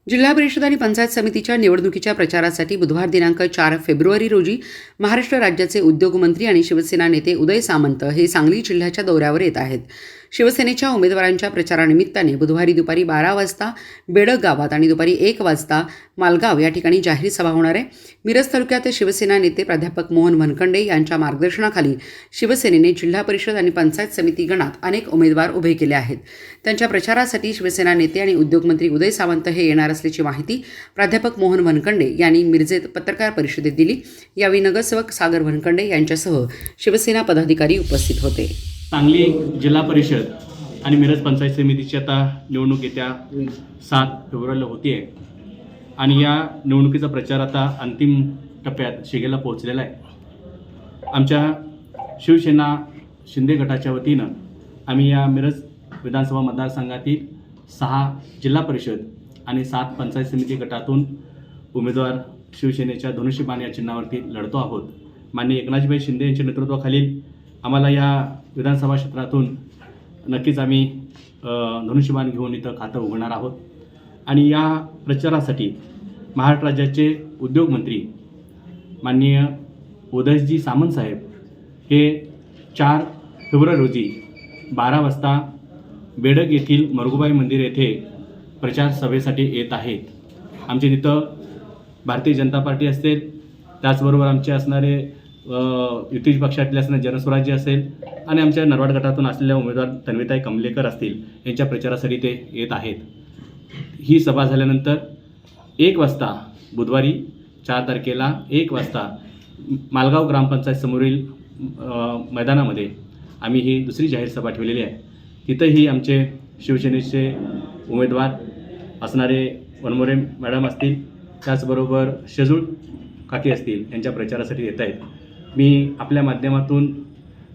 जिल्हा परिषद आणि पंचायत समितीच्या निवडणुकीच्या प्रचारासाठी बुधवार दिनांक 4 फेब्रुवारी रोजी महाराष्ट्र राज्याचे उद्योगमंत्री आणि शिवसेना नेते उदय सामंत हे सांगली जिल्ह्याच्या दौऱ्यावर येत आहेत. शिवसेनेच्या उमेदवारांच्या प्रचारानिमित्ताने बुधवारी दुपारी 12 वाजता बेडग गावात आणि दुपारी 1 वाजता मालगाव या ठिकाणी जाहीर सभा होणार आहे. मिरज तालुक्यात शिवसेना नेते प्राध्यापक मोहन वनखंडे यांच्या मार्गदर्शनाखाली शिवसेनेने जिल्हा परिषद आणि पंचायत समिती गणात अनेक उमेदवार उभे केले आहेत. त्यांच्या प्रचारासाठी शिवसेना नेते आणि उद्योगमंत्री उदय सामंत हे येणार असल्याची माहिती प्राध्यापक मोहन वनखंडे यांनी मिरजेत पत्रकार परिषदेत दिली. यावेळी नगरसेवक सागर वनखंडे यांच्यासह शिवसेना पदाधिकारी उपस्थित होते. सांगली जिल्हा परिषद आणि मिरज पंचायत समितीची आता निवडणूक येत्या 7 फेब्रुवारीला होती आहे आणि या निवडणुकीचा प्रचार आता अंतिम टप्प्यात शिगेला पोहोचलेला आहे. आमच्या शिवसेना शिंदे गटाच्या वतीनं आम्ही या मिरज विधानसभा मतदारसंघातील 6 जिल्हा परिषद आणि 7 पंचायत समिती गटातून उमेदवार शिवसेनेच्या धनुष्यबाण या चिन्हावरती लढतो आहोत. माननीय एकनाथजी शिंदे यांच्या नेतृत्वाखालील आम्हाला या विधानसभा क्षेत्रातून नक्कीच आम्ही धनुष्यबाण घेऊन इथं खातं उघडणार आहोत. आणि या प्रचारासाठी महाराष्ट्र राज्याचे उद्योगमंत्री माननीय उदयजी सामंत साहेब हे 4 फेब्रुवारी रोजी 12 वाजता बेडग येथील मरगुबाई मंदिर येथे प्रचार सभेसाठी येत आहेत. आमचे तिथं भारतीय जनता पार्टी असेल, त्याचबरोबर आमचे असणारे युती पक्षातले असणारे जनस्वराज्य असेल आणि आमच्या नरवाड गटातून असलेल्या उमेदवार तन्वीताई कमलेकर असतील यांच्या प्रचारासाठी ते येत आहेत. ही सभा झाल्यानंतर 1 वाजता बुधवारी 4 तारखेला 1 वाजता मालगाव ग्रामपंचायत समोरील मैदानामध्ये आम्ही ही दुसरी जाहीर सभा ठेवलेली आहे. तिथंही आमचे शिवसेनेचे उमेदवार असणारे वनमोरे मॅडम असतील, त्याचबरोबर शेजूळ काकी असतील यांच्या प्रचारासाठी येत आहेत. मी आपल्या माध्यमातून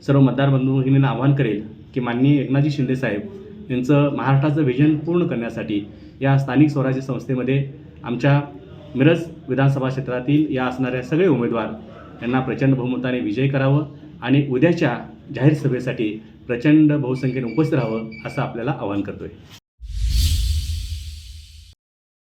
सर्व मतदार बंधूंना आवाहन करेल की माननीय एकनाथजी शिंदे साहेब यांचं महाराष्ट्राचं व्हिजन पूर्ण करण्यासाठी या स्थानिक स्वराज्य संस्थेमध्ये आमच्या मिरज विधानसभा क्षेत्रातील या असणाऱ्या सगळे उमेदवार यांना प्रचंड बहुमताने विजयी करावं आणि उद्याच्या जाहीर सभेसाठी प्रचंड बहुसंख्येने उपस्थित राहावं असं आपल्याला आवाहन करतोय.